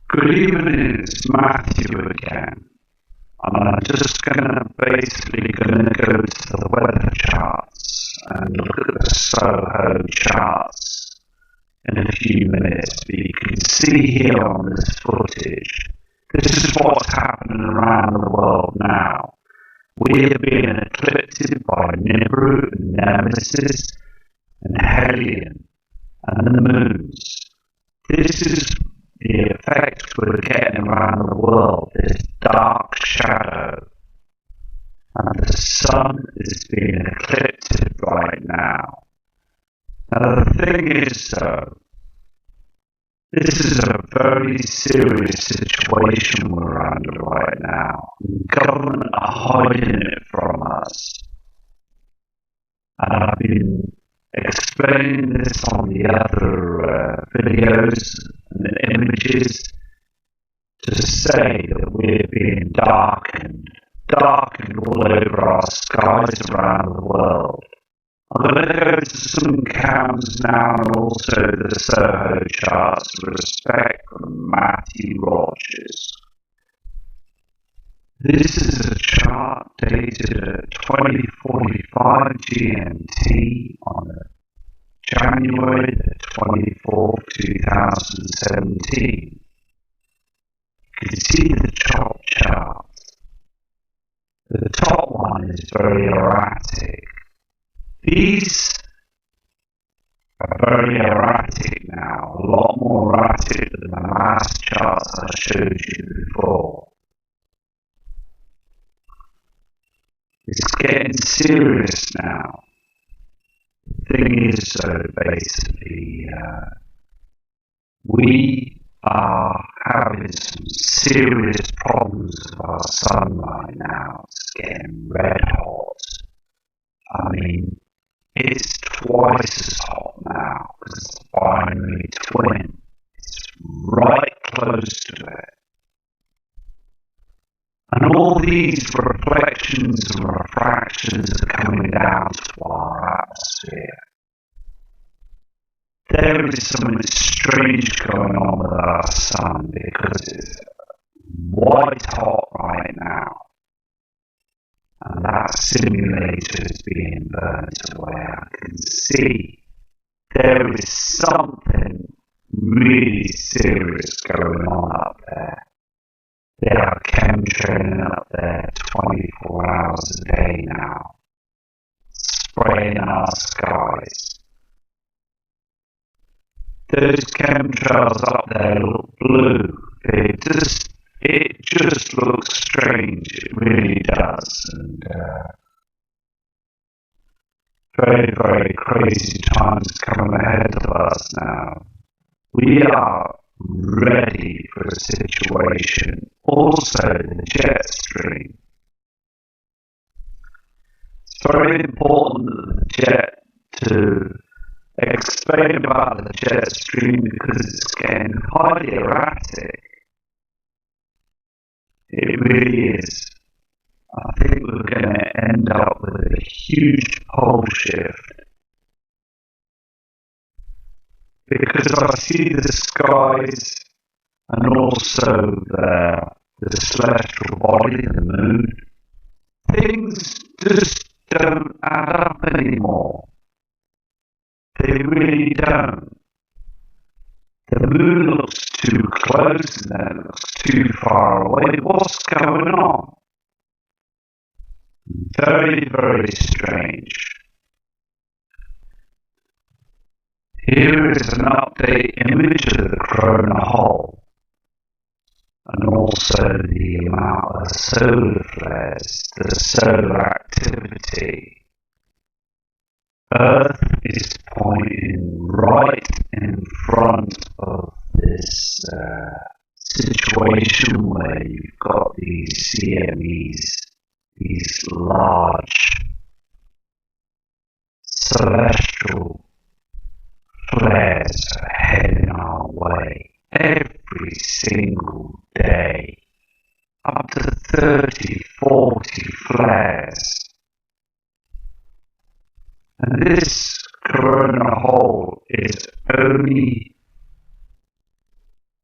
Good evening, it's Matthew again. And I'm just basically gonna go to the weather charts and look at the Soho charts in a few minutes. But you can see here on this footage, this is what's happening around the world now. We are being eclipsed by Nibiru, Nemesis, and Helion, and the moons. This is the effect we're getting around the world, this dark shadow. And the sun is being eclipsed right now. Now the thing is though, this is a very serious situation we're under right now. Government are hiding it from us. And I've been explaining this on the other videos and images to say that we're being darkened all over our skies around the world. I'm going to go to some cams now and also the Soho charts with respect from Matthew Rogers. This is a chart dated at 2045 GMT on January the 24th, 2017. You can see the top chart. The top one is very erratic. These are very erratic now, a lot more erratic than the last charts I showed you before. It's getting serious now. The thing is, basically, we are having some serious problems with our sun right now. It's getting red hot. I mean, it's twice as hot now because it's a binary twin. It's right close to it. And all these reflections and refractions are coming down to our atmosphere. There is something strange going on with our sun because it's white hot right now. And that simulator is being burnt away. I can see there is something really serious going on up there. They are chemtrailing up there 24 hours a day now, spraying our skies. Those chemtrails up there look blue. It just looks strange. It really does. And very, very crazy times coming ahead of us now. We are ready for a situation. Also, the jet stream. It's very important to explain about the jet stream because it's getting highly erratic. It really is. I think we're going to end up with a huge pole shift. Because I see the skies and also the celestial body, the moon, things just don't add up anymore. They really don't. The moon looks too close and then it looks too far away. What's going on? Very, very strange. Here is an update image of the corona hole and also the amount of solar flares, the solar activity. Earth is pointing right in front of this situation where you've got these CMEs, these large celestial flares are heading our way every single day. Up to 30, 40 flares. And this corona hole is only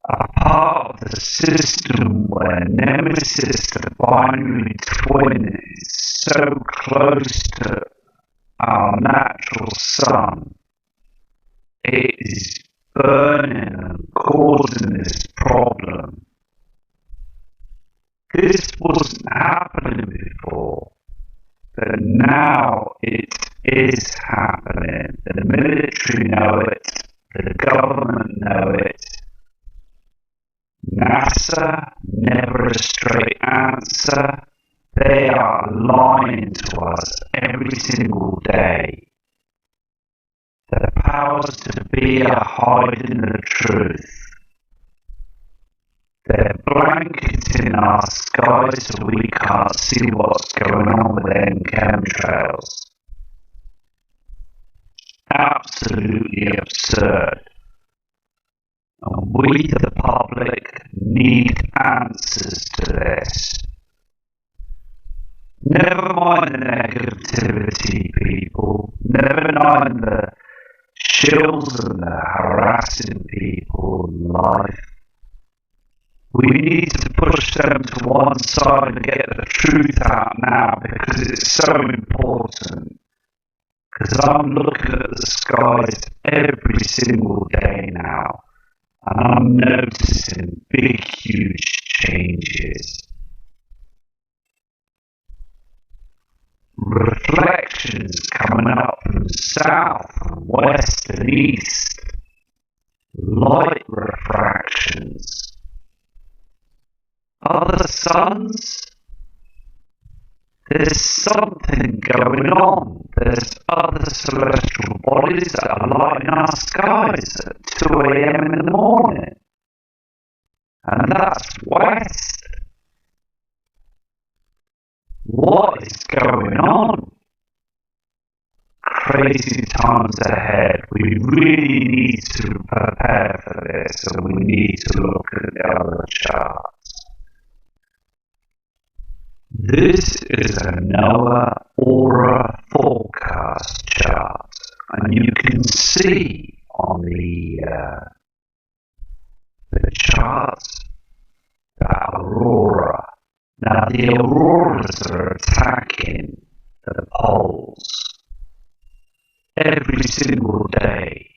a part of the a system where Nemesis, the binary twin, is so close to our natural sun, it is burning and causing this problem. This wasn't happening before, but now it is happening. The military know it, the government know it. NASA, never a straight answer. They are lying to us every single day. The powers to be are hiding the truth. They're blanketing our skies so we can't see what's going on with them chemtrails. Absolutely absurd. And we, the public, need answers to this. Never mind the negativity, people. Never mind the shills and the harassing people in life. We need to push them to one side and get the truth out now because it's so important. Because I'm looking at the skies every single day now. And I'm noticing big, huge changes. Reflections coming up from south and west and east. Light refractions. Other suns? There's something going on. There's other celestial bodies that are lighting our skies at 2 a.m. in the morning. And that's west. What is going on? Crazy times ahead. We really need to prepare for this, and we need to look at the other charts. This is a NOAA Aura forecast chart, and you can see on the charts that aurora. Now the auroras are attacking the poles. Every single day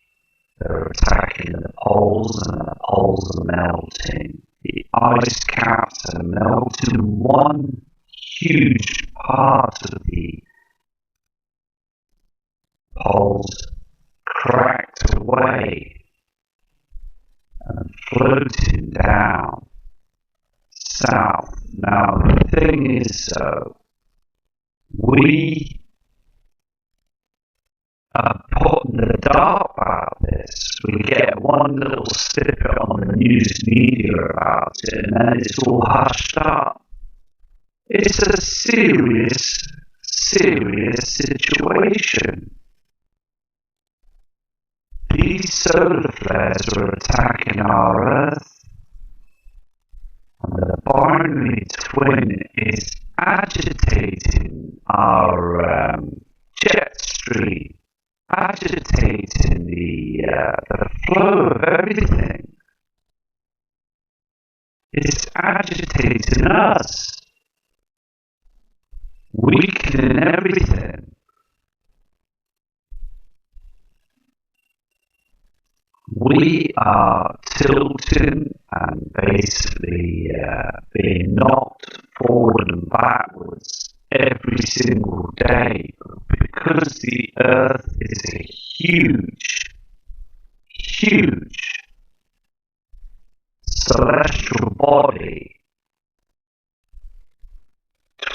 they're attacking the poles and the poles are melting. The ice caps are melting. One huge part of the poles cracked away and floating down south. Now the thing is, we are put in the dark about this. We get one little snippet on the news media about it, and then it's all hushed up. It's a serious, serious situation. These solar flares are attacking our Earth, and the binary twin is agitating our jet stream, agitating the flow of everything. It's agitating us. Weakening everything. We are tilting and basically being knocked forward and backwards every single day because the Earth is a huge, huge celestial body.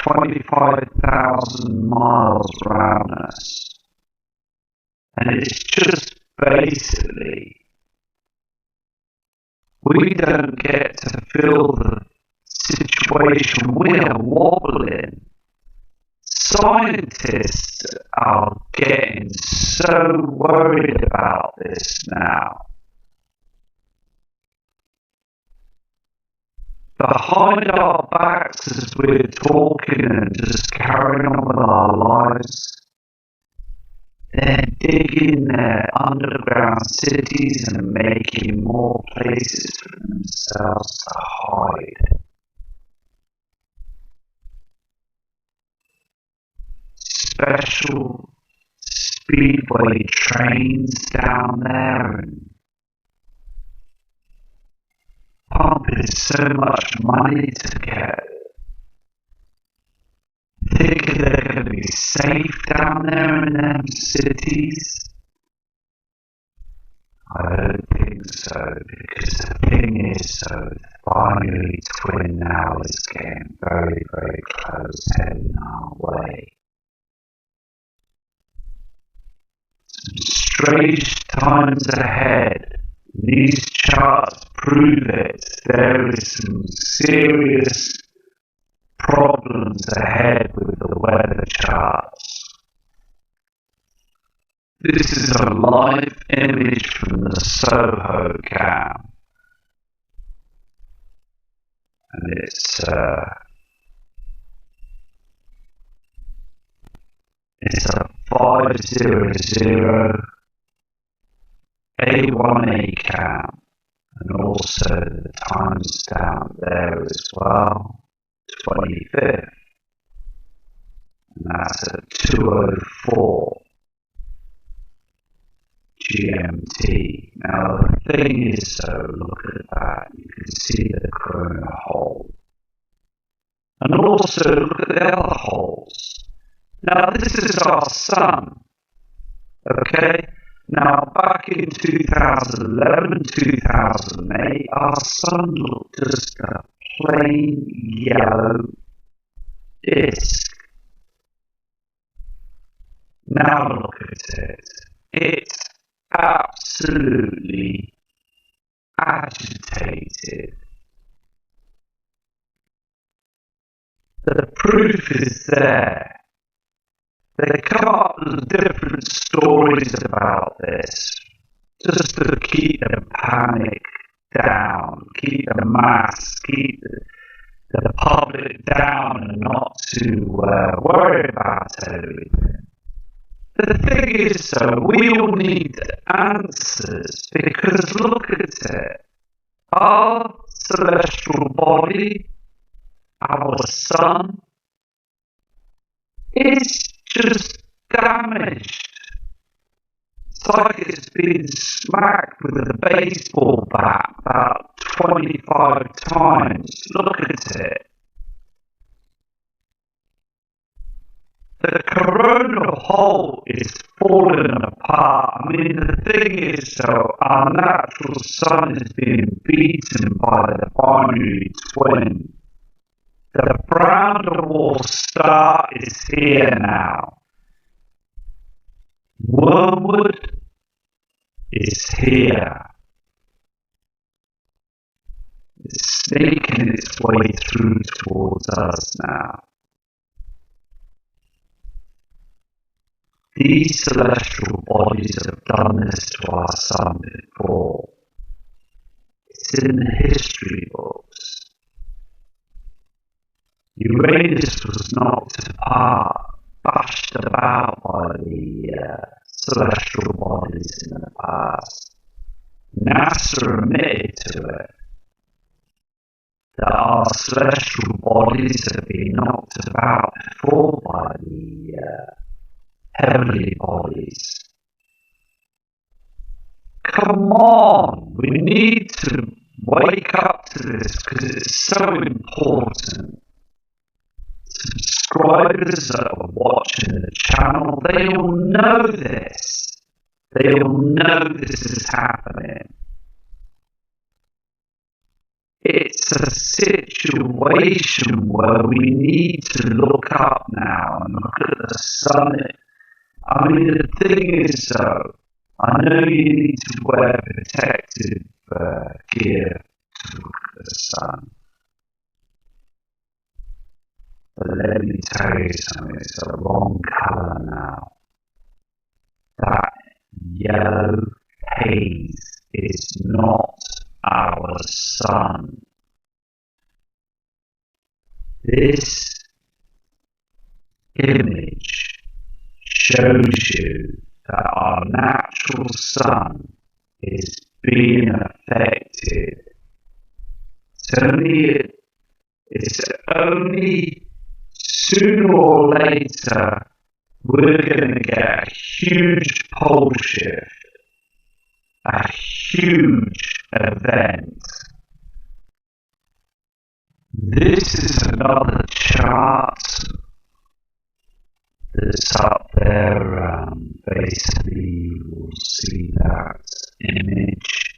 25,000 miles around us, and it's just basically we don't get to feel the situation. We're wobbling. Scientists are getting so worried about this now. Behind our backs as we're talking and just carrying on with our lives, They're digging their underground cities and making more places for themselves to hide. Special speedway trains down there and pumping so much money to get. Think they're going to be safe down there in them cities? I don't think so, because the thing is, the binary twin now is getting very, very close, heading our way. Some strange times ahead. These charts prove it. There is some serious problems ahead with the weather charts. This is a live image from the Soho cam, and it's a 500 A1A cam, and also the timestamp there as well, 25th, and that's at 2:04 GMT. Now the thing is, look at that, you can see the corona hole, and also look at the other holes. Now this is our sun, okay? Now back in 2011, 2008, our sun looked just a plain yellow disc. Now look at it. It's absolutely agitated. The proof is there. They come up with different stories about this, just to keep the panic down, keep the mass, keep the public down and not to worry about everything. The thing is, we all need answers, because look at it. Our celestial body, our sun, is just damaged. It's like it's been smacked with a baseball bat about 25 times. Look at it. The coronal hole is falling apart. I mean, the thing is, our natural sun is being beaten by the binary twin. The brand war star is here now. Wormwood is here. It's sneaking its way through towards us now. These celestial bodies have done this to our sun before. It's in the history books. Uranus was knocked apart, bashed about by the celestial bodies in the past. NASA admitted to it, that our celestial bodies have been knocked about before by the heavenly bodies. Come on, we need to wake up to this because it's so important. Subscribers that are watching the channel, they all know this. They all know this is happening. It's a situation where we need to look up now and look at the sun. I mean, the thing is, I know you need to wear protective gear to look at the sun. But let me tell you something, it's the wrong colour now. That yellow haze is not our sun. This image shows you that our natural sun is being affected. It's only sooner or later we're going to get a huge pole shift, a huge event. This is another chart that's up there. Basically, you'll see that image,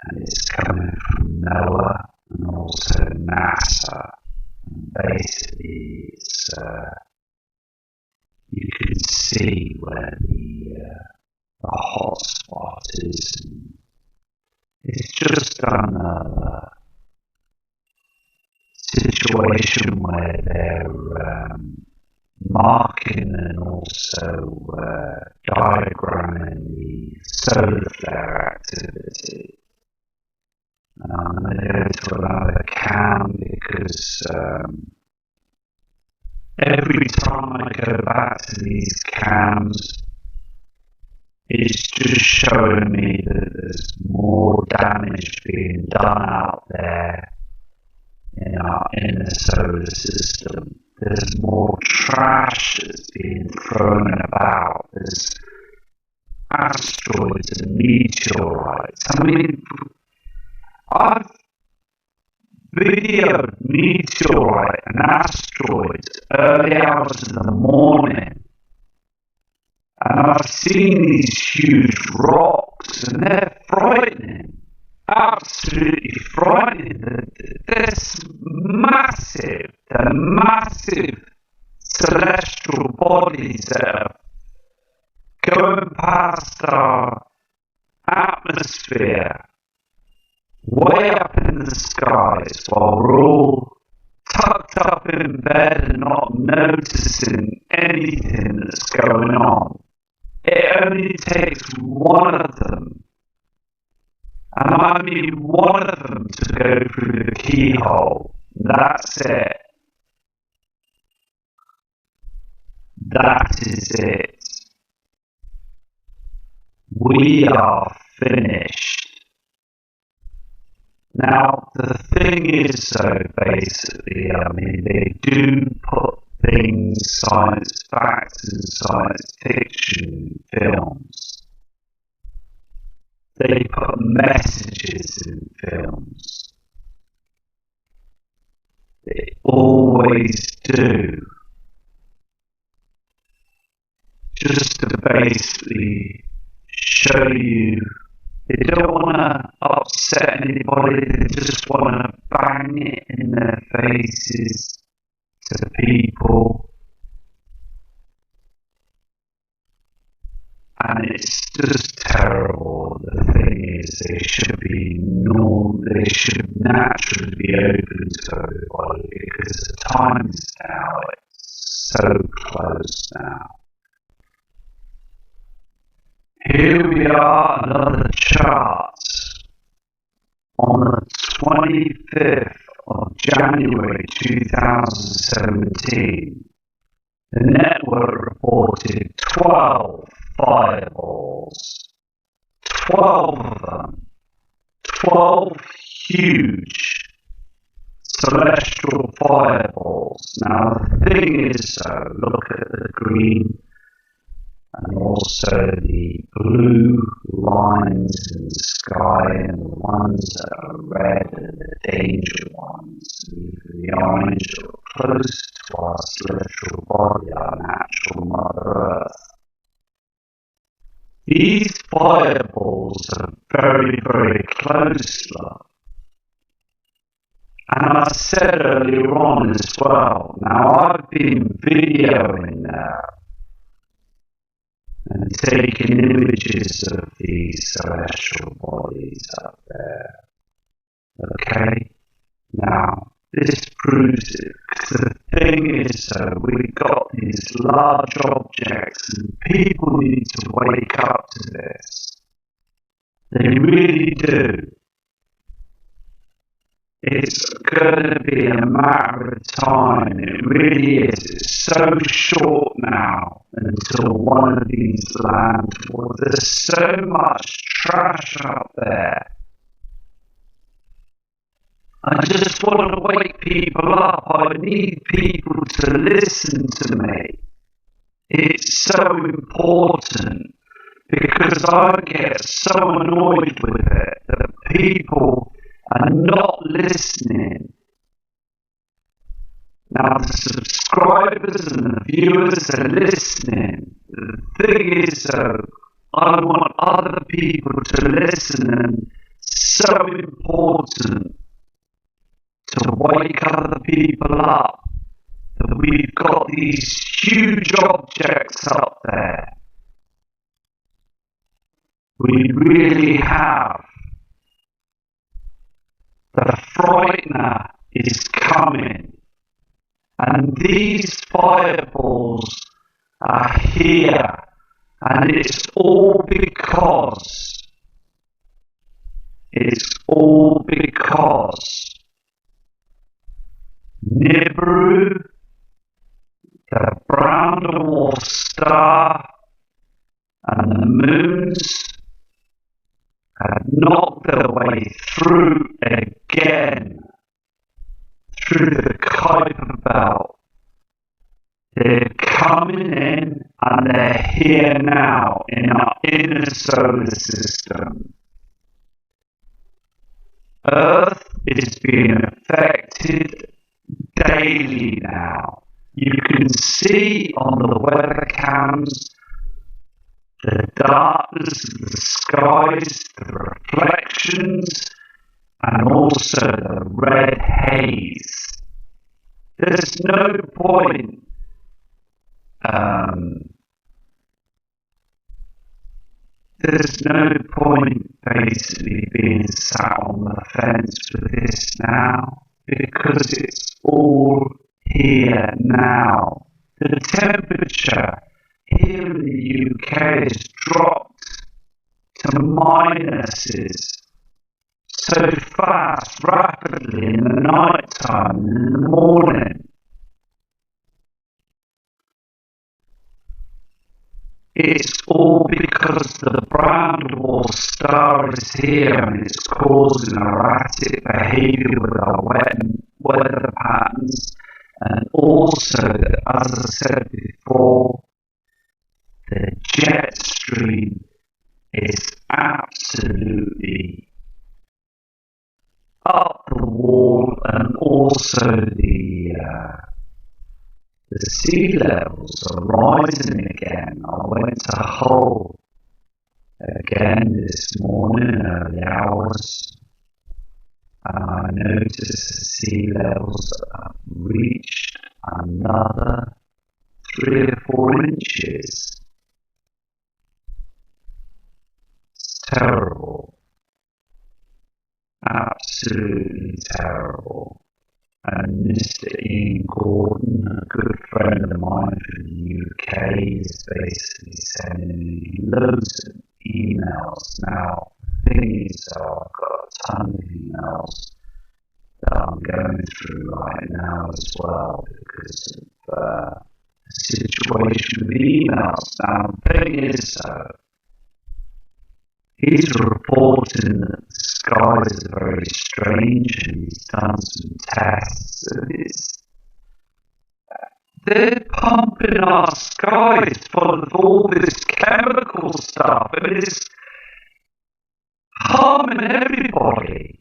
and it's coming from NOAA and also NASA. And basically, it's you can see where the hot spot is. And it's just another situation where they're marking and also diagramming the solar flare activity. And I'm going to go to another cam because every time I go back to these cams, it's just showing me that there's more damage being done out there in the solar system. There's more trash that's being thrown about. There's asteroids and meteorites. I mean, I've videoed meteorite and asteroids early hours in the morning, and I've seen these huge rocks, and they're frightening. Absolutely frightening. They're massive. They're massive celestial bodies that are going past our atmosphere, way up in the skies, while we're all tucked up in bed and not noticing anything that's going on. It only takes one of them, and I mean one of them, to go through the keyhole. That's it. That is it. We are finished. Now, the thing is, basically, I mean, they do put things, science facts and science fiction films. They put messages in films. They always do. Just to basically show you, they don't want to upset anybody, they just want to bang it in their faces to people. And it's just terrible. The thing is, they should be they should naturally be open to everybody, because the time is now, it's so close now. Here we are, another chart. On the 25th of January 2017, the network reported 12 fireballs. 12 of them. 12 huge celestial fireballs. Now the thing is, look at the green and also the blue lines in the sky, and the ones that are red are the danger ones. The orange are close to our celestial body, our natural Mother Earth. These fireballs are very, very close, look. And I said earlier on as well, now I've been videoing and taking images of these celestial bodies up there. Okay? Now, this proves it, because the thing is, we've got these large objects, and people need to wake up to this. They really do. It's going to be a matter of time. It really is. It's so short now until one of these lands. There's so much trash up there. I just want to wake people up. I need people to listen to me. It's so important because I get so annoyed with it that people are not listening. Now the subscribers and the viewers are listening. The thing is, I want other people to listen, and it's so important to wake other people up. That we've got these huge objects up there. We really have. The frightener is coming. And these fireballs are here. And it's all because Nibiru, the brown dwarf star, and the moons have knocked their way through again, through the Kuiper Belt. They're coming in and they're here now in our inner solar system. Earth is being affected daily now. You can see on the weather cams the darkness of the skies, the reflections, and also the red haze. There's no point basically being sat on the fence for this now, because it's all here now. The temperature here in the UK has dropped to minuses so fast, rapidly in the night time and in the morning. It's all because the brown dwarf star is here and it's causing erratic behaviour with our weather patterns, and also, as I said before, the jet stream is absolutely up the wall, and also the sea levels are rising again. I went to Hull again this morning, early hours, and I noticed the sea levels have reached another 3 or 4 inches. It's terrible. Absolutely terrible. And Mr. Ian Gordon, a good friend of mine from the UK, is basically sending me loads of emails. Now, the thing is, I've got a ton of emails that I'm going through right now as well because of the situation with emails. Now, the thing is, he's reporting that the skies are very strange, and he's done some tests. They're pumping our skies full of all this chemical stuff, and it's harming everybody.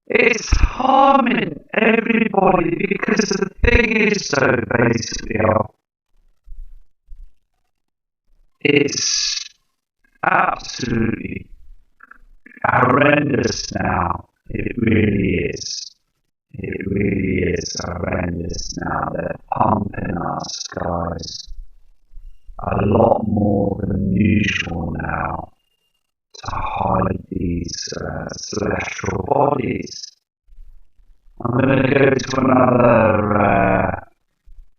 It's harming everybody because the thing is, so basically, it's absolutely horrendous now. It really is. It really is horrendous now. They're pumping our skies a lot more than usual now to hide these celestial bodies. I'm going to go to another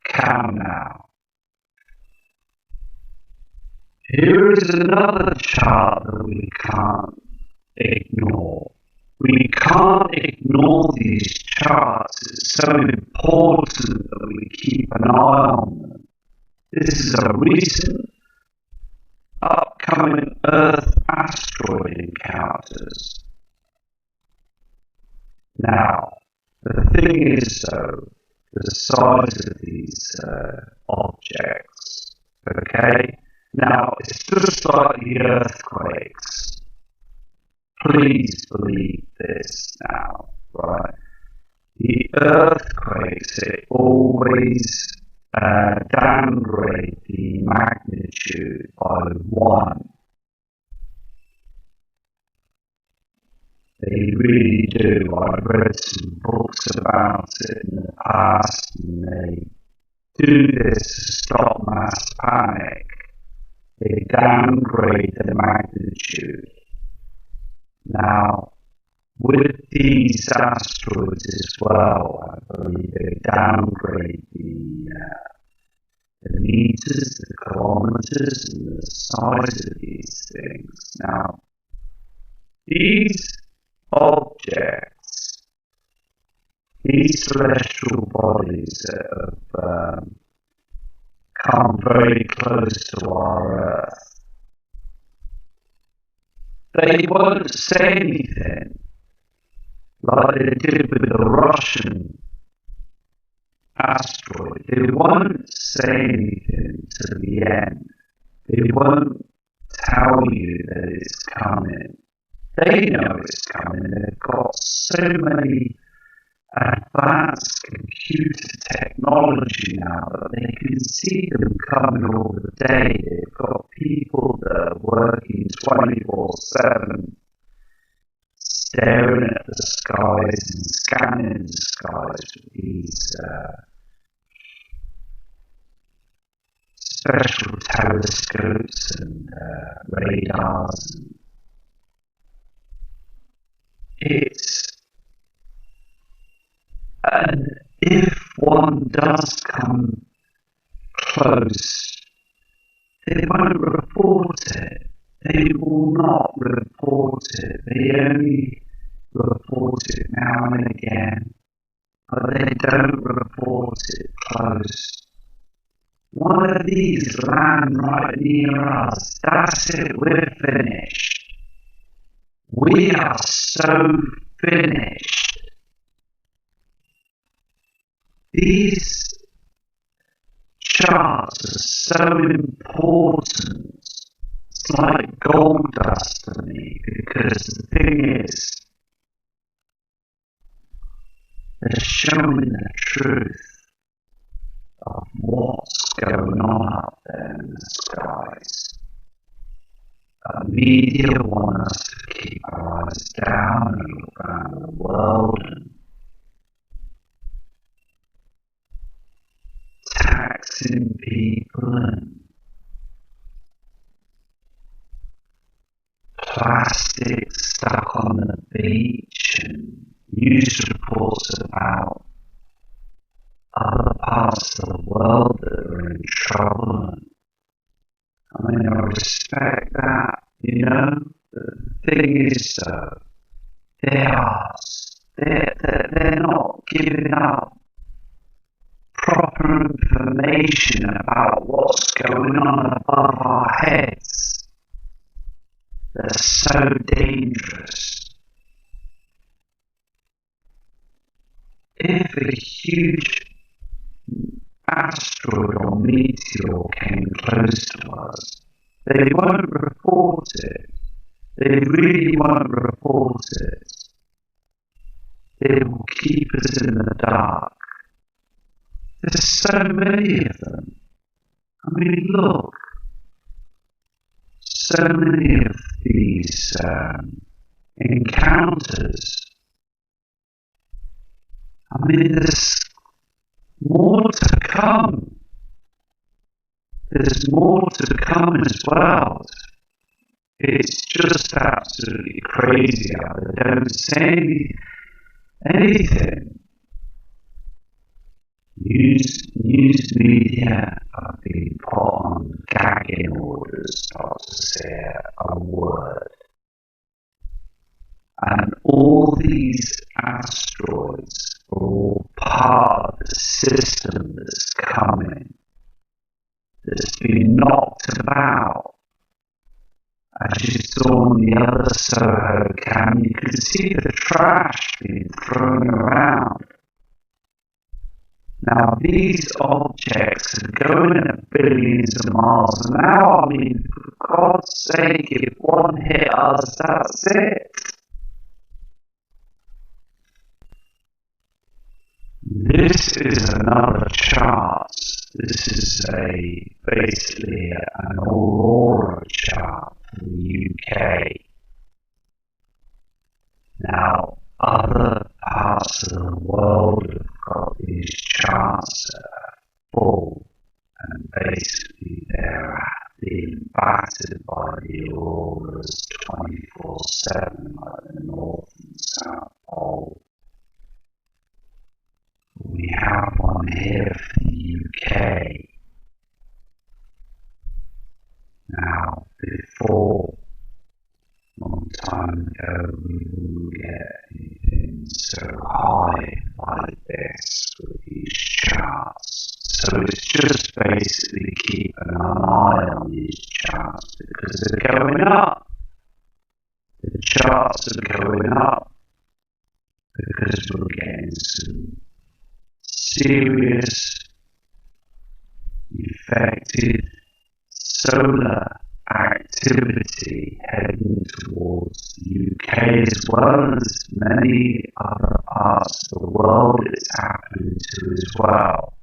cam now. Here is another chart that we can't ignore. We can't ignore these charts. It's so important that we keep an eye on them. This is a recent upcoming Earth asteroid encounters. Now, the thing is though, the size of these objects, okay? Now, it's just like the earthquakes. Please believe this now, right? The earthquakes, it always downgrade the magnitude by 1. They really do. I've read some books about it in the past, and they do this to stop mass panic. They downgrade the magnitude. Now, with these asteroids as well, I believe they downgrade the meters, the kilometers, and the size of these things. Now, these objects, these celestial bodies that have come very close to our Earth, they won't say anything like they did with the Russian asteroid. They won't say anything to the end. They won't tell you that it's coming. They know it's coming. They've got so many advanced computer technology now that they can see them coming all the day. They've got people that are working 24/7, staring at the skies and scanning the skies with these special telescopes and radars. And if one does come close, they won't report it. They will not report it. They only report it now and again, but they don't report it close. One of these land right near us. That's it, we're finished. We are so finished. These charts are so important. It's like gold dust to me, because the thing is, they're showing the truth of what's going on up there in the skies. The media want us to keep our eyes down and look around the world and taxing people and plastic stuck on the beach and news reports about other parts of the world that are in trouble. And, I mean, I respect that, you know. The thing is, they're not giving up proper information about what's going on above our heads. They're so dangerous. If a huge asteroid or meteor came close to us, they won't report it. They really won't report it. They will keep us in the dark. There's so many of them. I mean, look. So many of these encounters. I mean, there's more to come. There's more to come as well. It's just absolutely crazy out there. They don't say anything. News media have been put on gagging orders not to say a word. And all these asteroids are all part of the system that's coming, that's been knocked about. As you saw on the other Soho cam, you could see the trash being thrown around. Now, these objects are going at billions of miles an hour. I mean, for God's sake, if one hit us, that's it. This is another chart. This is basically an aurora chart for the UK. Now, other parts of the world have got these charts that are full, and basically they're being battered by the auroras 24/7, like the North and South Pole. We have one here for the UK. Now, before, a long time ago, we wouldn't get anything so high like this with these charts. So it's just basically keeping an eye on these charts because they're going up. The charts are going up because we're getting some serious effective solar activity heading towards the UK as well as many other parts of the world it's happening to as well.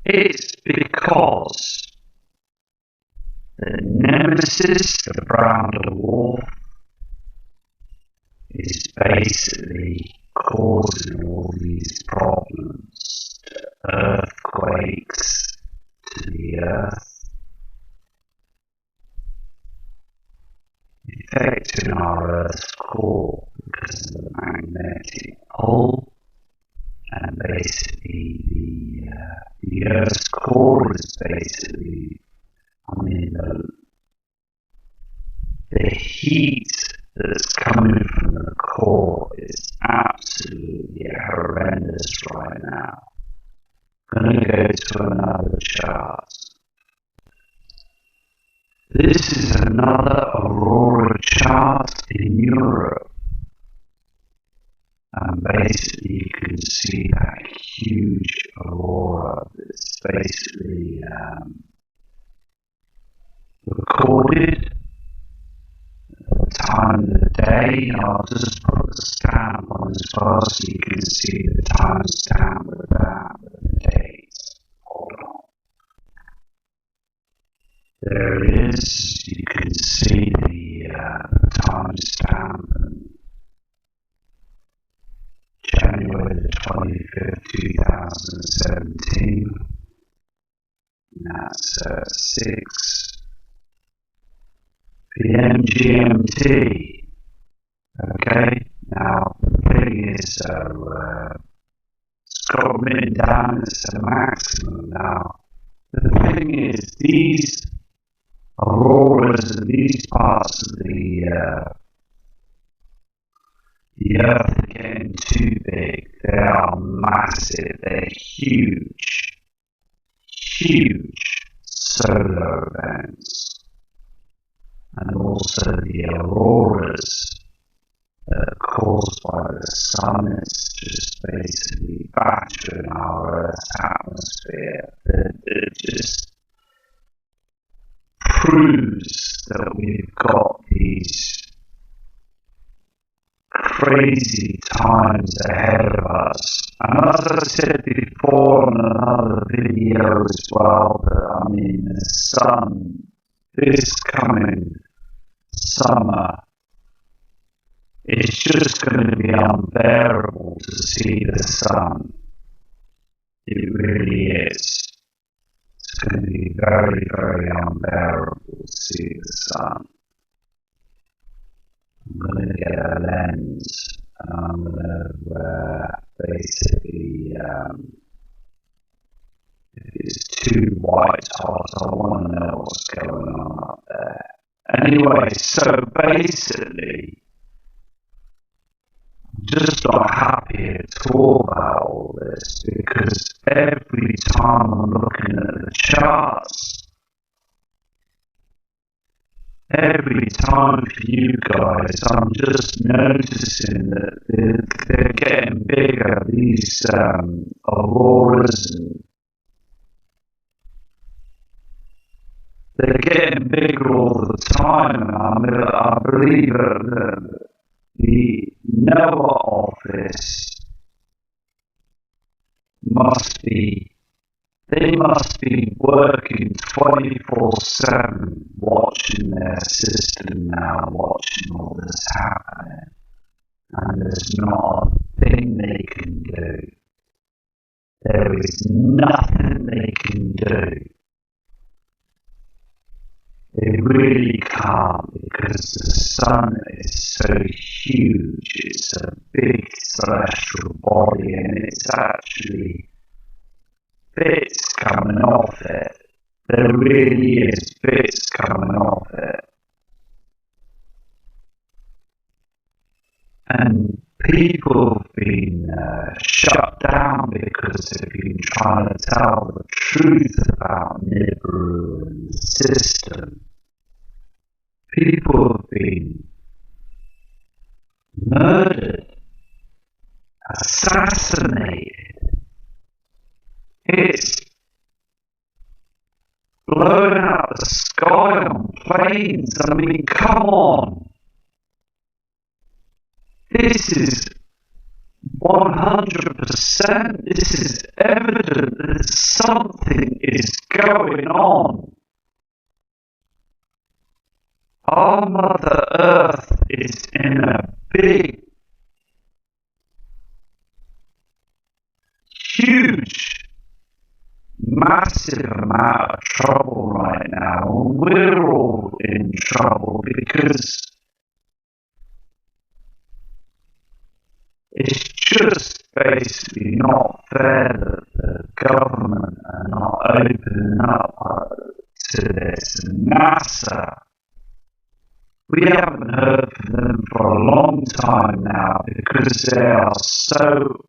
It's because the nemesis, the brown dwarf, is basically causing all these problems, earthquakes to the Earth, affecting our Earth's core because of the magnetic pull, and basically the Earth's core is basically, the heat that's coming from the core is absolutely horrendous right now. I'm going to go to another chart. This is another aurora chart in Europe. And basically you can see that huge aurora that's basically recorded at the time of the day. I'll just put the stamp on as well so you can see the time stamp with that, with the dates. Hold on. There it is. You can see the time stamp. January the 25th, 2017. And that's 6 p.m. GMT. Okay, now the thing is, it's got written down as the maximum. Now, the thing is, these auroras and these parts of the Earth are getting too big. They are massive. They're huge, huge solar events. And also the auroras that are caused by the sun. It's just basically battering our Earth's atmosphere. It just proves that we've got these crazy times ahead of us. And as I said before in another video as well, that the sun, this coming summer, it's just going to be unbearable to see the sun. It really is. It's going to be very, very unbearable to see the sun. I'm going to get a lens and I'm going to basically, if it's too white hot, I want to know what's going on up there. Anyway, so basically, I'm just not happy at all about all this, because every time I'm looking at the charts, every time for you guys, I'm just noticing that they're getting bigger, these auroras, and they're getting bigger all the time, and I believe that the NOAA office they must be working 24/7 watching their system now, watching all this happening. And there's not a thing they can do. There is nothing they can do. They really can't, because the sun is so huge. It's a big celestial body, and it's actually bits coming off it. There really is bits coming off it. And people have been shut down because they've been trying to tell the truth about Nibiru and the system. People have been murdered, assassinated. It's blowing out the sky on planes. I mean, come on. This is 100%. This is evident that something is going on. Our Mother Earth is in a big, huge, massive amount of trouble right now. We're all in trouble because it's just basically not fair that the government are not opening up to this. And NASA, we haven't heard from them for a long time now because they are so...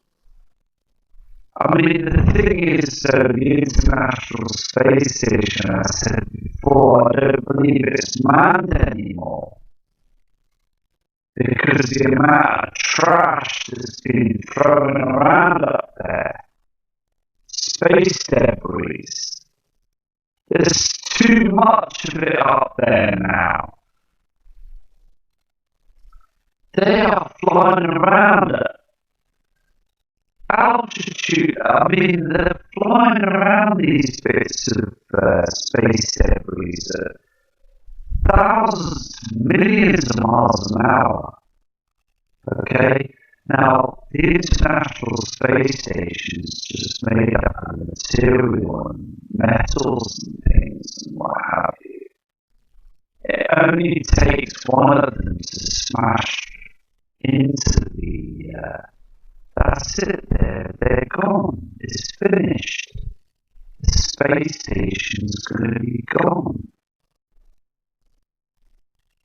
I mean, the thing is, the International Space Station, I said before, I don't believe it's manned anymore. Because the amount of trash that's been thrown around up there, space debris, there's too much of it up there now. They are flying around at altitude. I mean, they're flying around these bits of space debris at thousands, millions of miles an hour. Okay? Now, the International Space Station is just made up of material and metals and things and what have you. It only takes one of them to smash into the... that's it, they're gone. It's finished. The space station's going to be gone.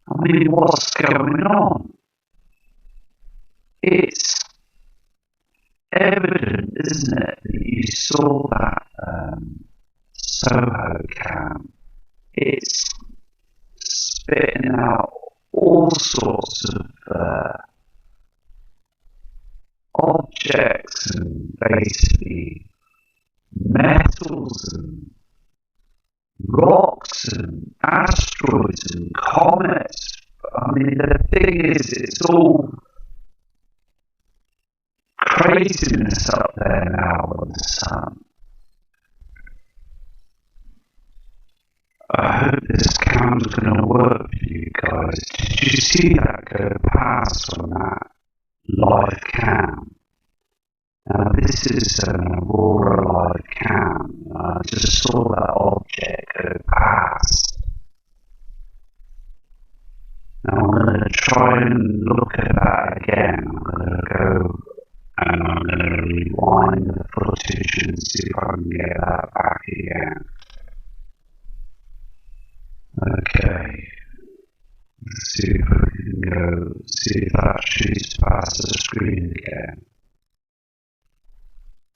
I mean, what's going on? It's evident, isn't it, that you saw that Soho cam. It's spitting out all sorts of objects and basically metals and rocks and asteroids and comets. I mean, the thing is, it's all craziness up there now on the sun. I hope this cam's going to work for you guys. Did you see that go past on that live cam? Now this is an Aurora live cam. I just saw that object go past. Now I'm going to try and look at that again. I'm going to go and I'm going to rewind the footage and see if I can get that back again. Okay, See if I can go, see if that shoots past the screen again.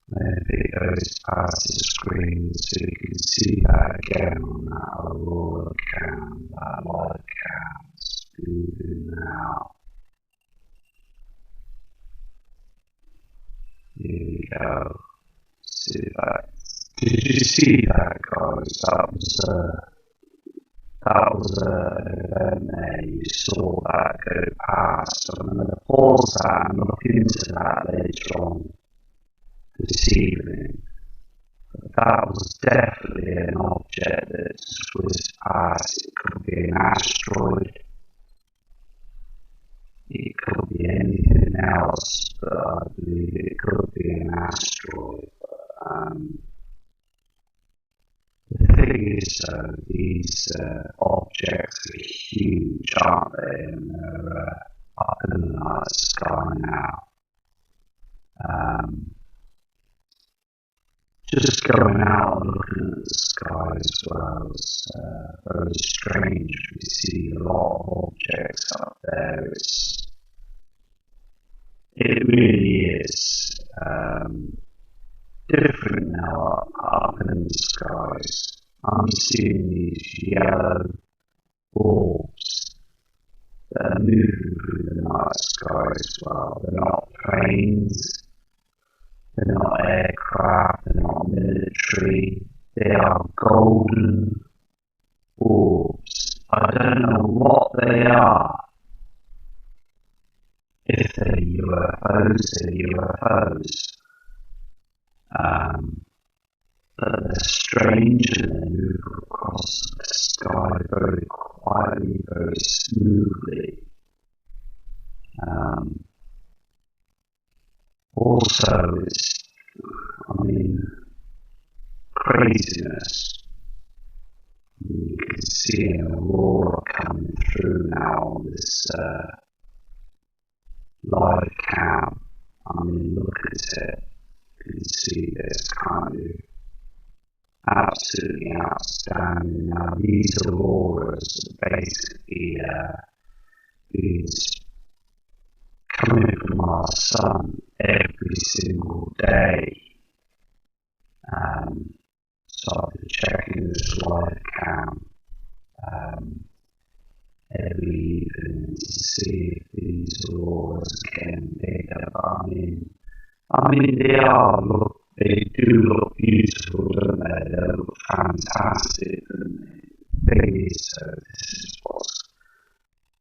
Maybe it goes past the screen so you can see that again on that aurora cam, that light cam. It's moving now. Here we go. See that. Did you see that, guys? That was an event there. You saw that go past. I'm going to pause that and look into that later on this evening. But that was definitely an object that just whizzed past. It could be an asteroid. It could be anything else, but I believe it could be an asteroid. The thing is, though, these objects are huge, aren't they? And they're up in the night sky now. Just going out and looking at the sky as well is very strange. We see a lot of objects up there. It really is different now up in the skies. I'm seeing these yellow orbs that are moving through the night sky as well. They're not planes, they're not aircraft, they're not military. They are golden orbs. I don't know what they are. If they're UFOs, they're UFOs. But they're strange and they move across the sky very quietly, very smoothly. Also, it's, craziness. You can see an aurora coming through now on this live cam. Look at it. You can see this, can't you? Absolutely outstanding. Now, these auroras are basically coming from our sun every single day. So I've been checking this live cam every evening to see if these auroras are getting bigger. They do look beautiful, don't they? They look fantastic, don't they? The thing is, this is what's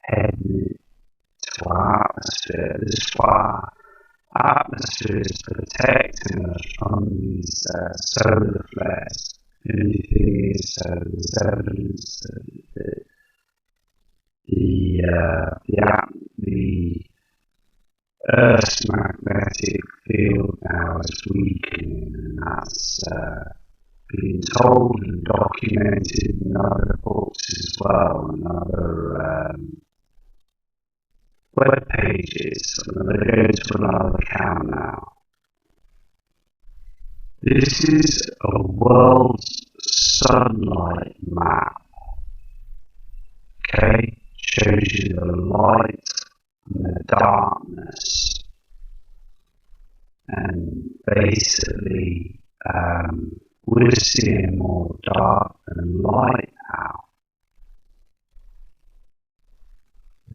heading to our atmosphere. This is what our atmosphere is protecting us from these solar flares. The only thing is, there's evidence that the Earth's magnetic field now is weakening, and that's being told and documented in other books as well, and other web pages. I'm going to go to another cam now. This is a world's sunlight map. Okay, shows you the light and the darkness, and basically we're seeing more dark than light now.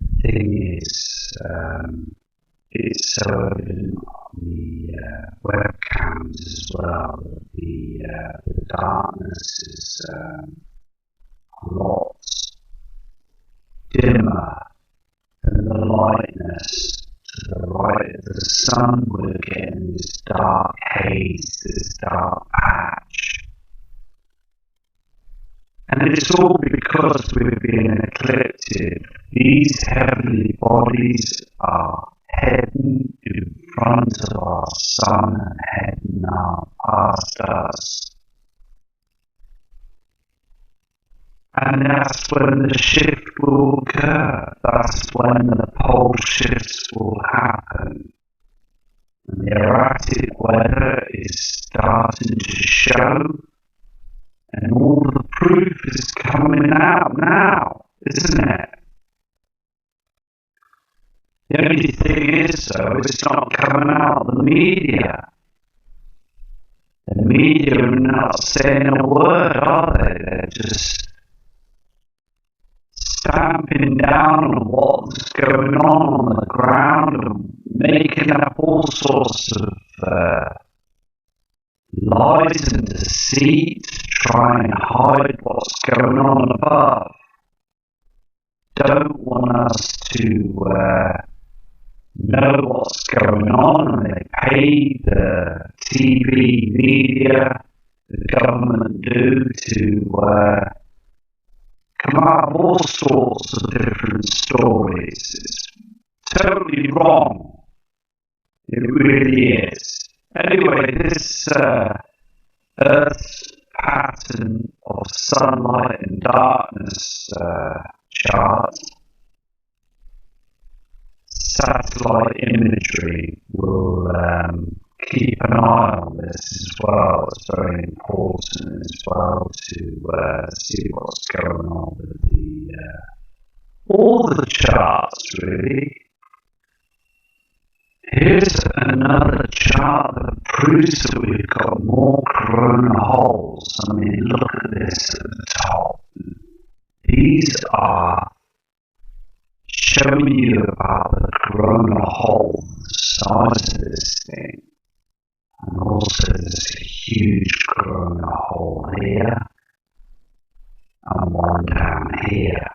The thing is, it's so evident on the webcams as well that the darkness is a lot dimmer than the lightness. To the right of the sun, we're getting this dark haze, this dark patch. And it's all because we're being eclipsed. These heavenly bodies are heading in front of our sun and heading past us. And that's when the shift will occur. That's when the pole shifts will happen. And the erratic weather is starting to show, and all the proof is coming out now, isn't it? The only thing is, though, it's not coming out of the media. The media are not saying a word, are they? They're just stamping down on what's going on the ground and making up all sorts of lies and deceit to try and hide what's going on above. Don't want us to know what's going on, and they pay the TV media, the government to come up with all sorts of different stories. It's totally wrong. It really is. Anyway, this Earth's pattern of sunlight and darkness chart, satellite imagery will keep an eye on this as well. It's very important as well to see what's going on with all the charts, really. Here's another chart that proves that we've got more corona holes. I mean, look at this at the top. These are showing you about the corona hole, the size of this thing. And also there's a huge corona hole here and one down here.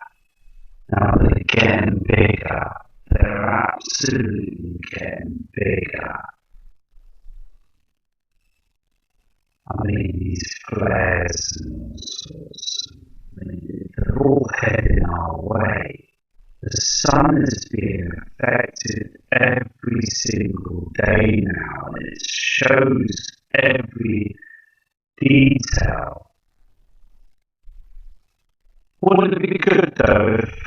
Now they're getting bigger. They're absolutely getting bigger. I mean, these flares and all sorts, they're all heading our way. The sun is being affected every single day now, and it shows every detail. Wouldn't it be good, though, if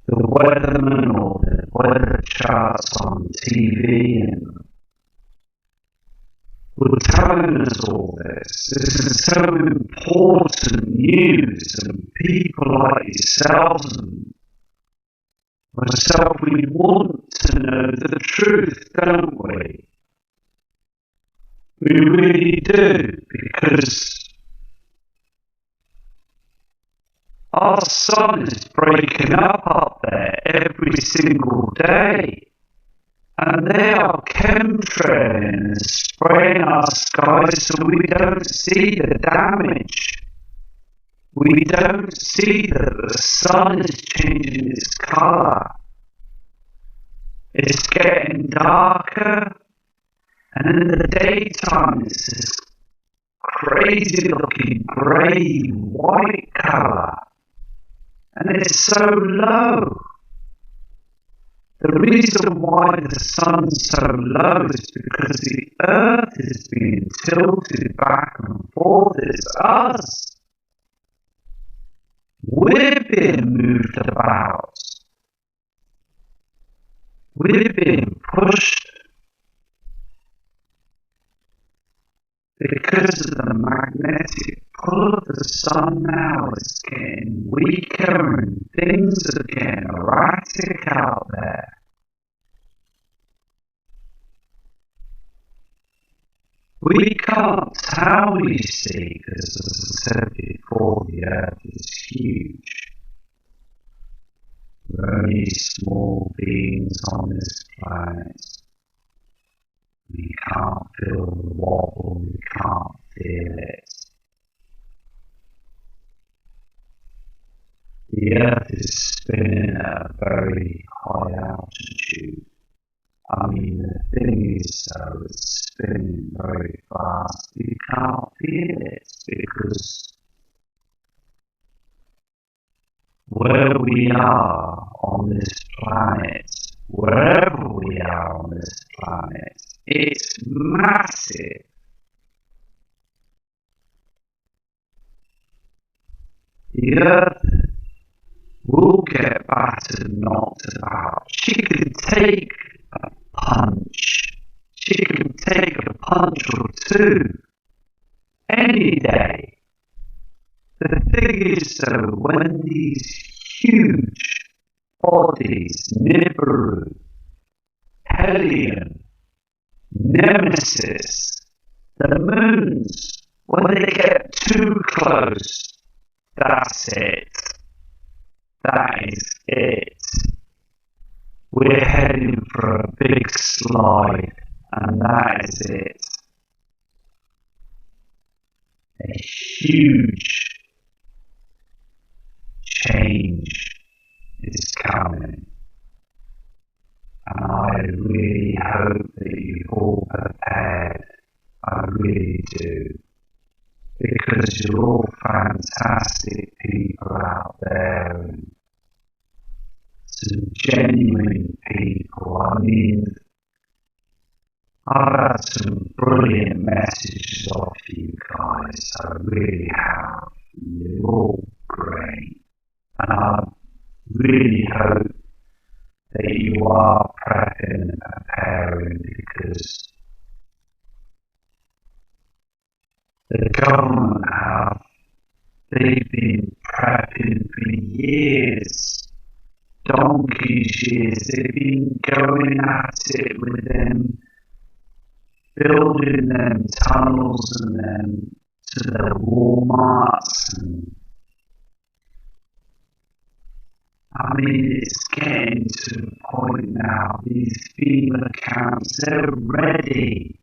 the weatherman or the weather charts on TV and were telling us all this? This is so important news, and people like yourselves and myself, we want to know the truth, don't we? We really do, because our sun is breaking up there every single day. And they are chemtrailing and spraying our skies so we don't see the damage. We don't see that the sun is changing its colour. It's getting darker, and in the daytime it's this crazy looking grey white colour. And it's so low. The reason why the sun's so low is because the earth is being tilted back and forth. It's us. We're being moved about. We're being pushed because of the magnetic pull of the sun now is getting weaker and things are getting erratic out there. We can't tell, you see, because as I said before, the earth is huge. We're only small beings on this planet. We can't feel the wobble, we can't feel it. The earth is spinning at a very high altitude. I mean, the thing is, though, it's spinning very fast. You can't feel it because where we are on this planet, wherever we are on this planet, it's massive. The earth will get battered and knocked about. She can take a punch. She can take a punch or two any day. The thing is, though, when these huge bodies, Nibiru, Helion, Nemesis, the moons, when they get too close, that's it. That is it. We're heading for a big slide, and that is it. A huge change is coming, and I really hope that you've all prepared. I really do, because you're all fantastic people out there, and some genuine people. I mean, I've had some brilliant messages off you guys. I really have. You're all great, and I really hope that you are prepping and preparing, because the government they've been prepping for years, donkey's years. They've been going at it with them, building them tunnels and then to the Walmarts. And I mean, it's getting to the point now, these FEMA camps, they're ready.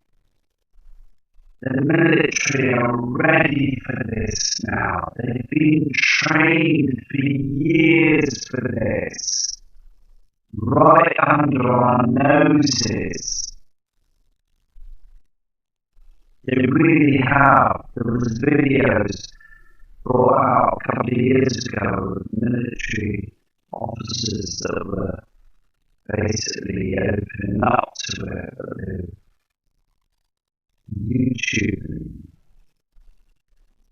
The military are ready for this now. They've been trained for years for this, right under our noses. They really have. There was videos brought out a couple of years ago of military officers that were basically opening up to it, but they YouTube,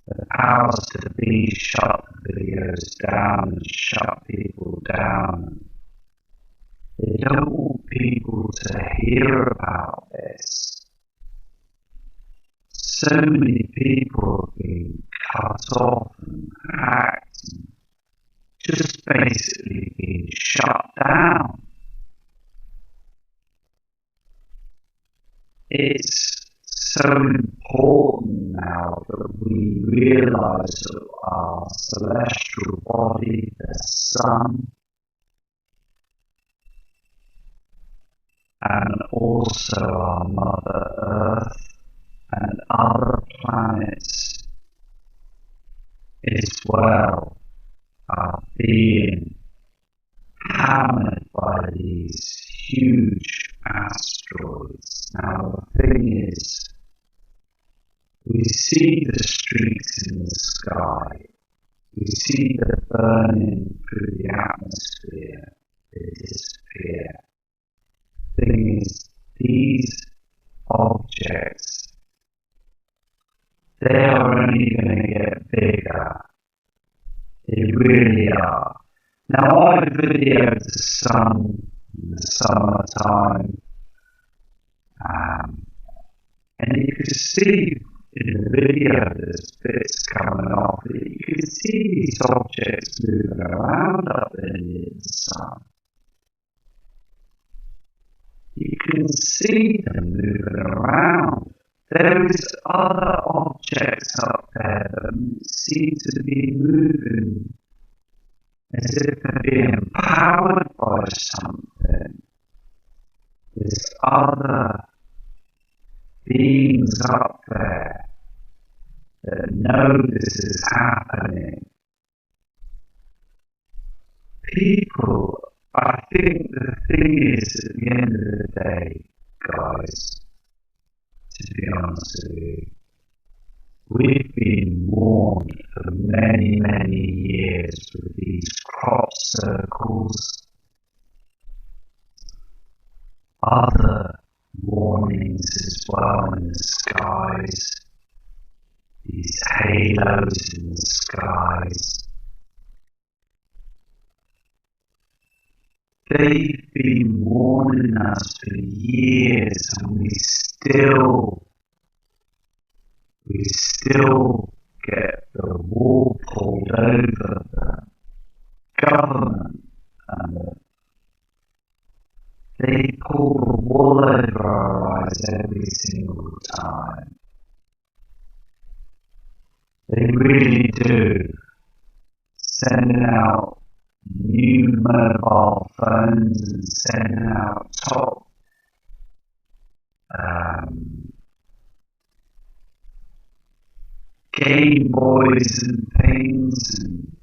the powers to be shut videos down and shut people down. They don't want people to hear about this. So many people have been cut off and hacked and just basically been shut down. It's so important now that we realize that our celestial body, the sun, and also our Mother Earth and other planets as well, are being hammered by these huge asteroids. Now the thing is, we see the streaks in the sky, we see the burning through the atmosphere, they disappear. The thing is, these objects, they are only going to get bigger. They really are. Now I videoed the sun in the summertime, and you can see in the video there's bits coming off. You can see these objects moving around up there near the sun. You can see them moving around. There is other objects up there that seem to be moving as if they're being powered by something. There's other beings up there that know this is happening. People, I think the thing is, at the end of the day, guys, to be honest with you, we've been warned for many, many years with these crop circles, other warnings as well in the skies, these halos in the skies. They've been warning us for years, and we still get the wool pulled over the government and they pull the wool over our eyes every single time. They really do. Sending out new mobile phones and sending out top Game Boys and things, and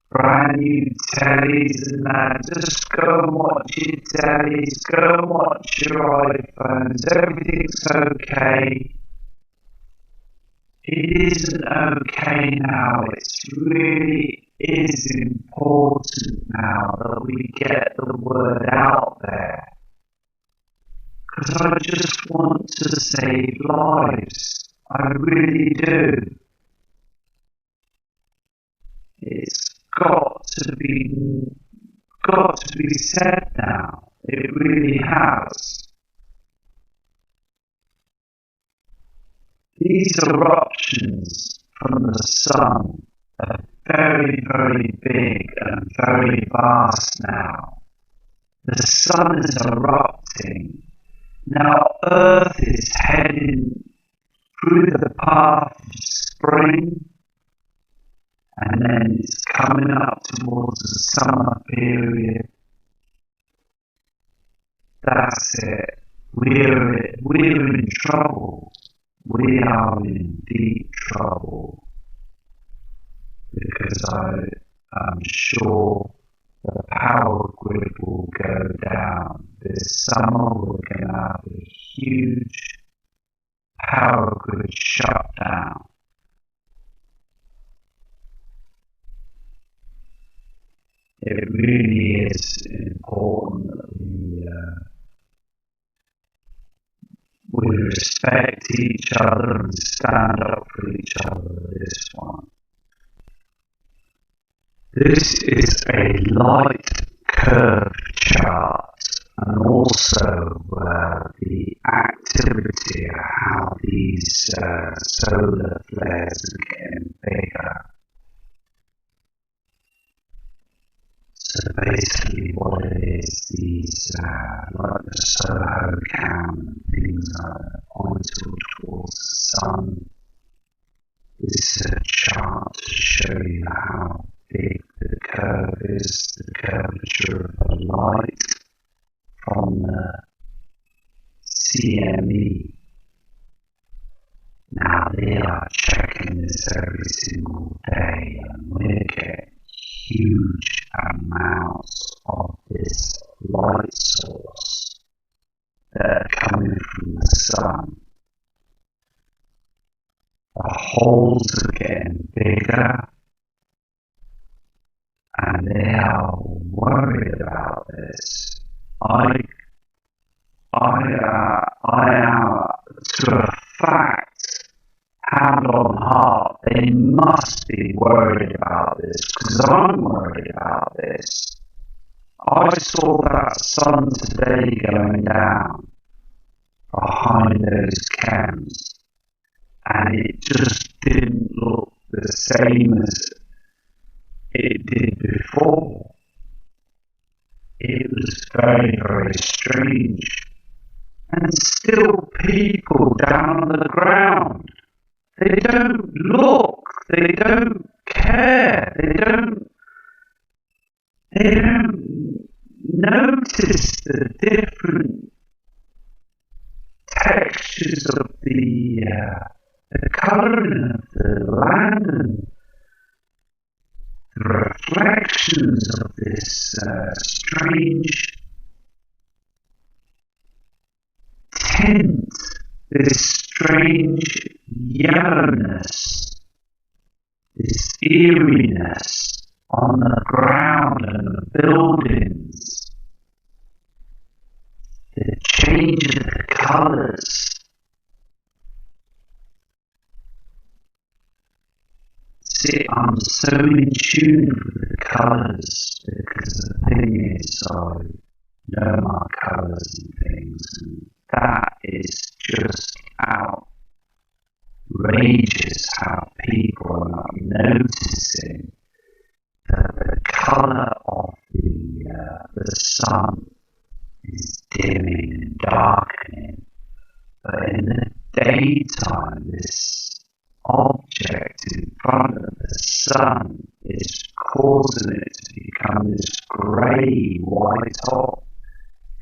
brand new tellies and that. Just go and watch your tellies, go and watch your iPhones, everything's okay. It isn't okay now, it really is important now that we get the word out there. Because I just want to save lives. I really do. It's got to be said now. It really has. These eruptions from the sun are very, very big and very vast now. The sun is erupting. Now Earth is heading through the path of spring, and then it's coming up towards the summer period. That's it. We're in trouble. We are in deep trouble, because I'm sure the power grid will go down. This summer we're going to have a huge power grid shutdown. It really is important that we respect each other and stand up for each other. This one. This is a light curve chart, and also the activity of how these solar flares are getting bigger. So basically what it is, these like the Soho cam and things are pointed towards the sun. This is a chart to show you how big the curve is, the curvature of the light from the CME. Now they are checking this every single day, and we're getting huge amounts of this light source that are coming from the sun. The holes are getting bigger, and they are worried about this. I am, to a fact, hand on heart, they must be worried about this, because I'm worried about this. I saw that sun today going down behind those chems, and it just didn't look the same as it did before. It was very, very strange. And still people down on the ground, they don't look, they don't care, they don't notice the different textures of the colouring of the land and the reflections of this strange tint, this strange yellowness, this eeriness on the ground and the buildings, the change of the colours. See, I'm so in tune with the colours, because the thing is, I know my colours and things, and that is just outrageous how people are not noticing the colour of the sun is dimming and darkening, but in the daytime this object in front of the sun is causing it to become this grey, white-hot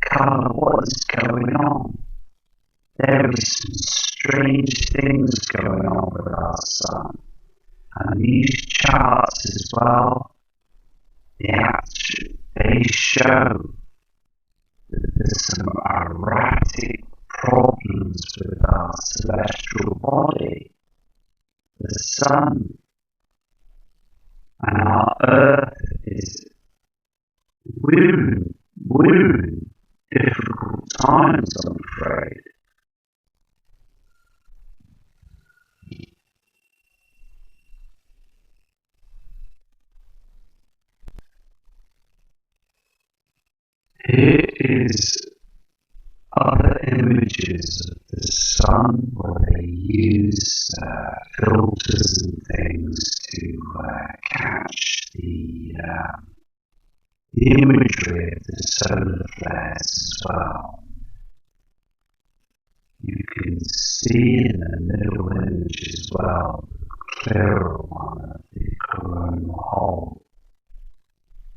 colour. What is going on? There is some strange things going on with our sun. And these charts as well, they show that there's some erratic problems with our celestial body, the sun, and our Earth is we're in difficult times, I'm afraid. Here is other images of the sun where they use filters and things to catch the imagery of the solar flares as well. You can see in the middle image as well the clearer one of the coronal hole.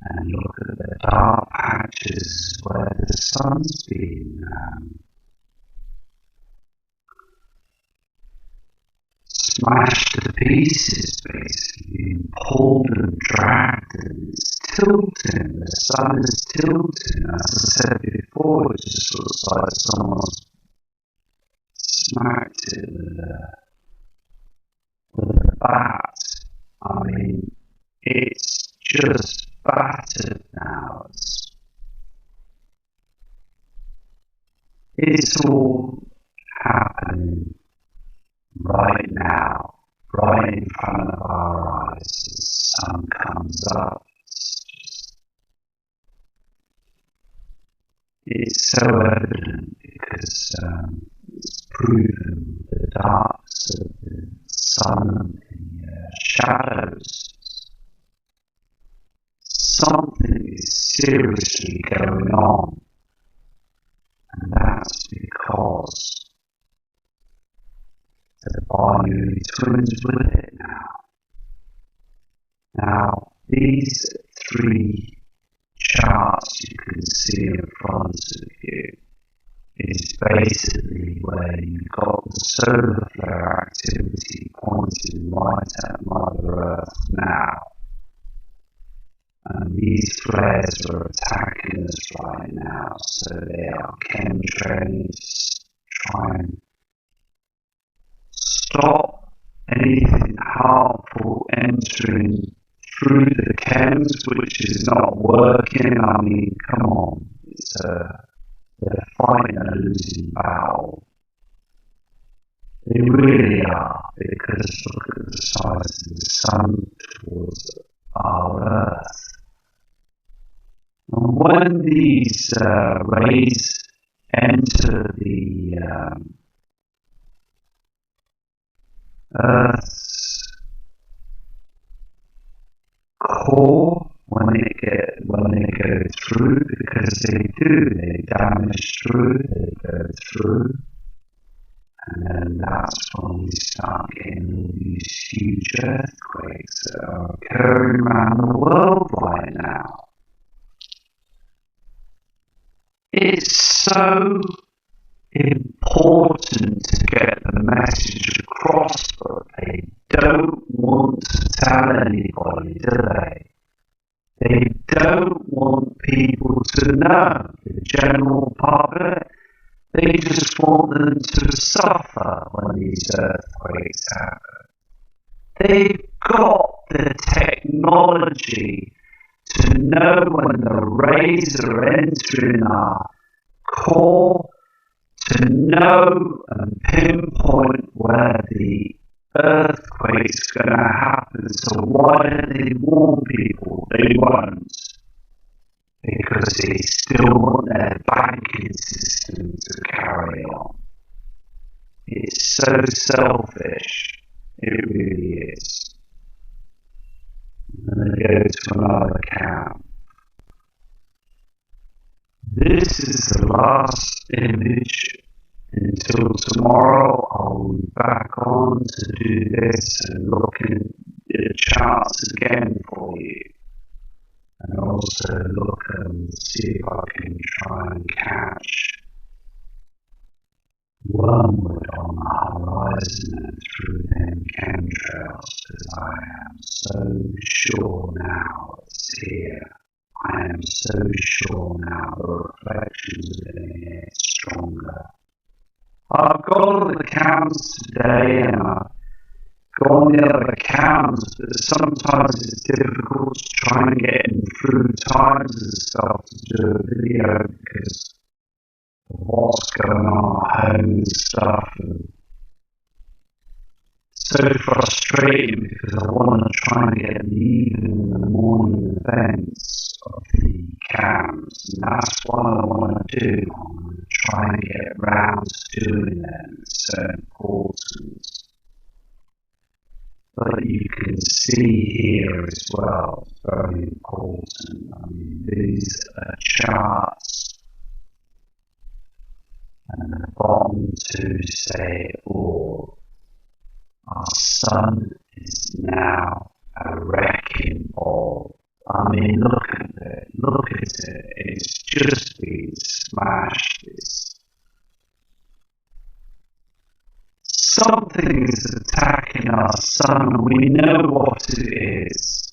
And look at the dark patches where the sun's been smashed to pieces, basically, and pulled and dragged, and it's tilting. The sun is tilting. As I said before, it just looks like someone's smacked it with a bat. I mean, it's just battered now. It's all happening right now, right in front of our eyes. The sun comes up. It's so evident because it's proven the darks of the sun and the shadows. Something is seriously going on, and that's because the binary twins with it now. Now, these three charts you can see in front of you is basically where you've got the solar flare activity pointing right at Mother Earth now. And these flares are attacking us right now, so they are chemtrails to try and stop anything harmful entering through the chems, which is not working. I mean, come on, they're fighting a losing battle. They really are, because look at the size of the sun towards our Earth. And when these rays enter the Earth's core, when they go through, because they damage through, they go through, and then that's when we start getting all these huge earthquakes that are occurring around the world right now. It's so important to get the message across, but they don't want to tell anybody, do they? They don't want people to know, the general public. They just want them to suffer when these earthquakes happen. They've got the technology to know when the rays are entering our core, to know and pinpoint where the earthquake's going to happen. So why don't they warn people? They won't. Because they still want their banking system to carry on. It's so selfish. It really is. And they go to another camp. This is the last image. Until tomorrow, I'll be back on to do this and look at the charts again for you. And also look and see if I can try and catch wormwood on the horizon and through them chemtrails, because I am so sure now it's here. I am so sure now the reflections are going to get stronger. I've gone to the camps today and I've gone to the other camps, but sometimes it's difficult to try and get in through times and stuff to do a video because of what's going on at home and stuff. And it's so frustrating because I want to try and get the evening and the morning events of the camps, and that's what I want to do. I want to try and get round to doing them. It's so important. But you can see here as well, it's very important. I mean, these are charts, and the bottom two say it all. Our sun is now a wrecking ball. I mean, look at it, it's just been smashed. Something is attacking our sun, and we know what it is.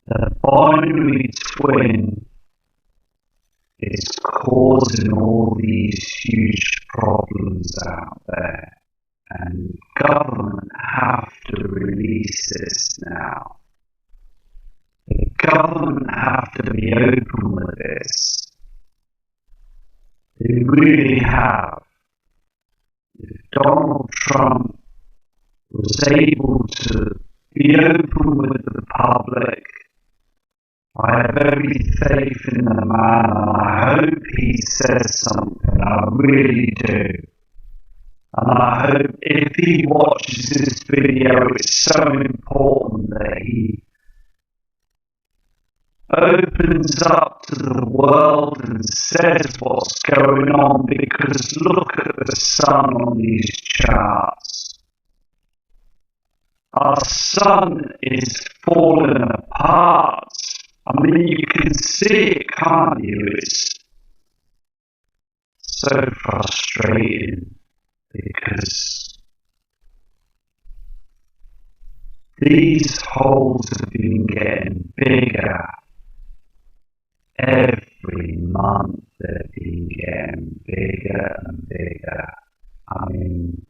The binary twin is causing all these huge problems out there. And government have to release this now. The government have to be open with this. They really have. If Donald Trump was able to be open with the public, I have every faith in the man and I hope he says something. I really do. And I hope if he watches this video, it's so important that he opens up to the world and says what's going on, because look at the sun on these charts. Our sun is falling apart. I mean, you can see it, can't you? It's so frustrating. Because these holes have been getting bigger. Every month they've been getting bigger and bigger. I mean,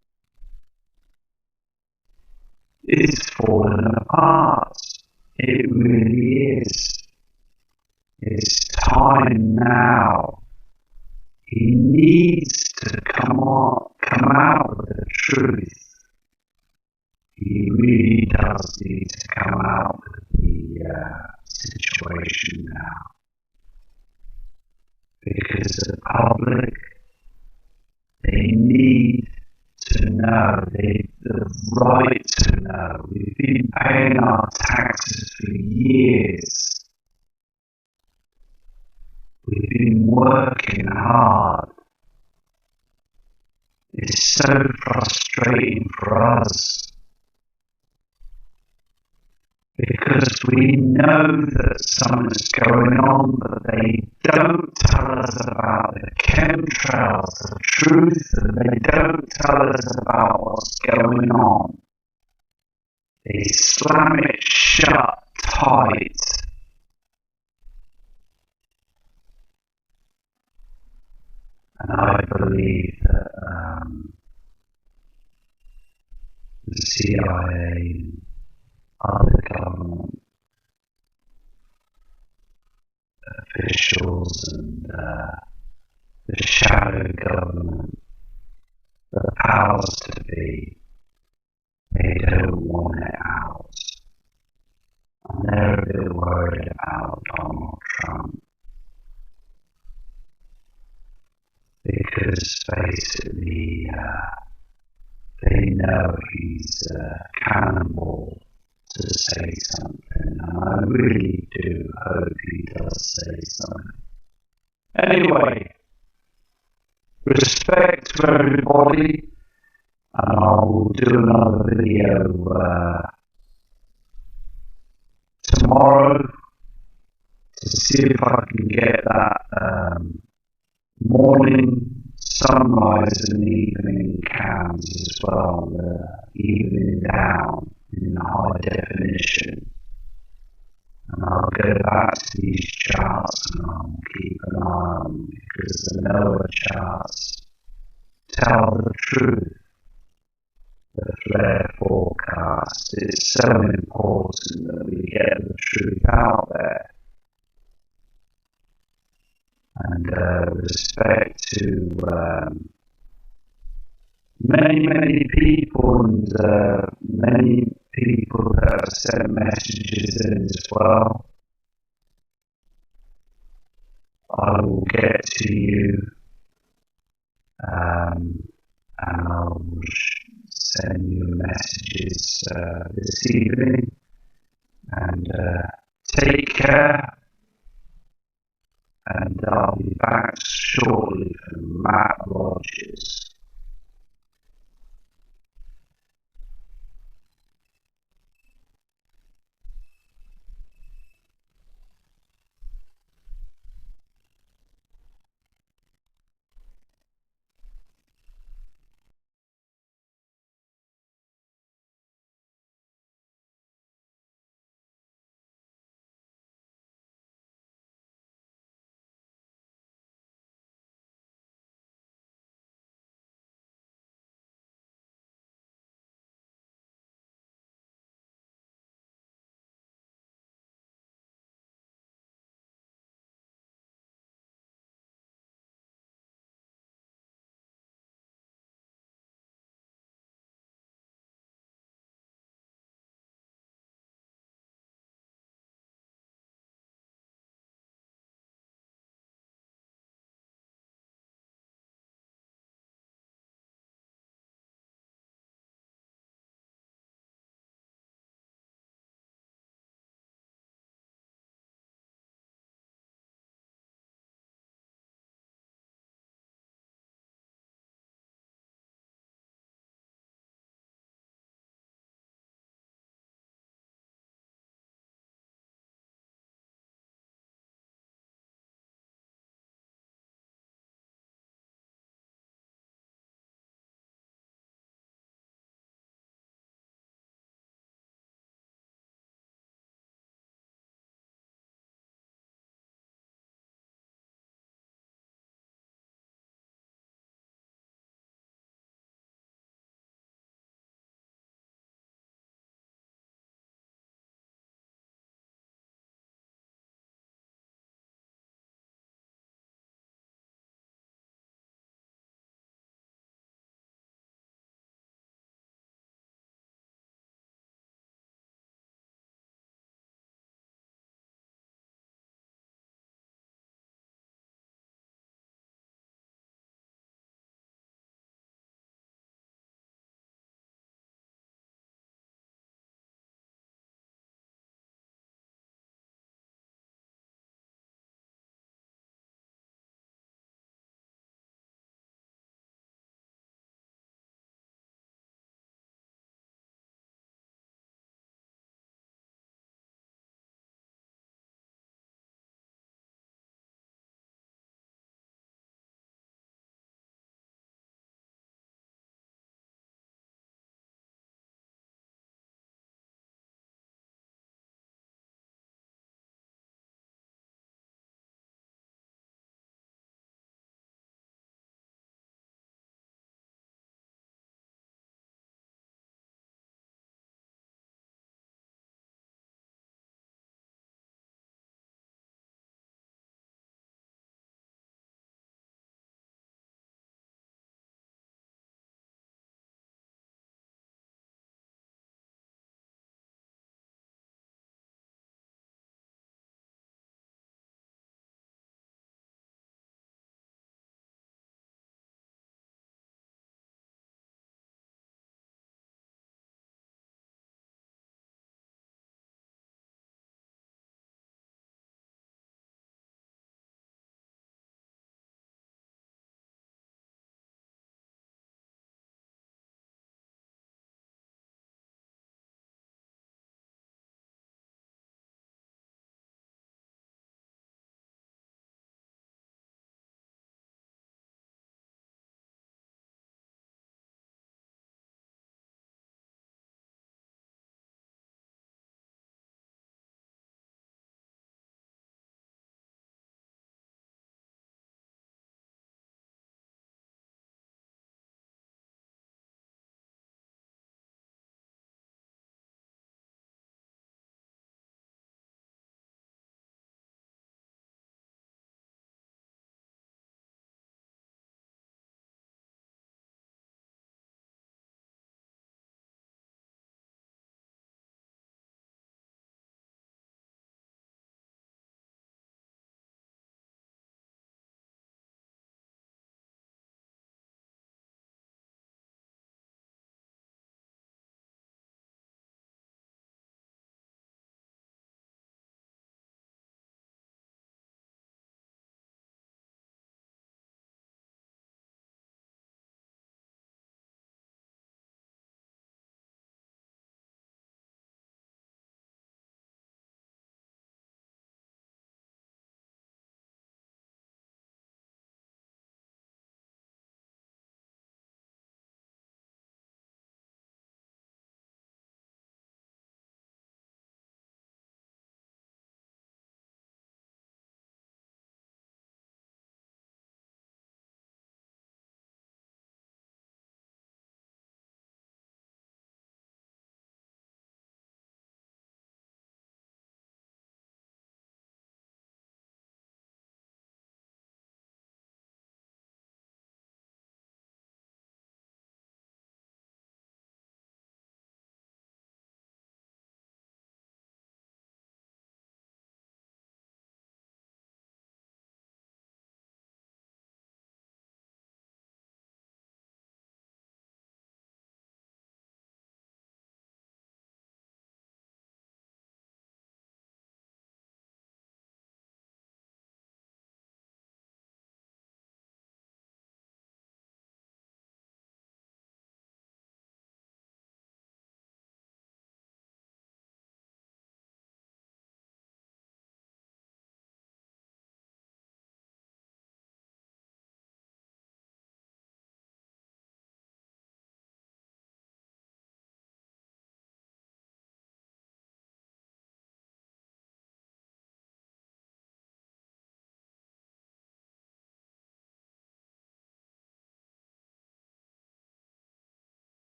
it's falling apart. It really is. It's time now. He needs to come out with the truth. He really does need to come out with the situation now. Because the public, they need to know, they have the right to know. We've been paying our taxes for years. We've been working hard. It's so frustrating for us because we know that something's going on, but they don't tell us about the chemtrails, the truth, and they don't tell us about what's going on. They slam it shut tight. And I believe that the CIA and other government officials and the shadow government, the powers to be, they don't want it out. And they're a bit worried about Donald Trump. Because basically they know he's a cannonball to say something, and I really do hope he does say something. Anyway, respect to everybody, and I will do another video tomorrow to see if I can get that morning sunrise and evening cams as well, evening down in high definition. And I'll go back to these charts and I'll keep an eye on them, because the NOAA charts tell the truth. The flare forecast, it's so important that we get the truth out there. And respect to many people, and many people that have sent messages in as well. I will get to you, and I will send you messages this evening, and take care, and I'll be back shortly from Matt Rogers.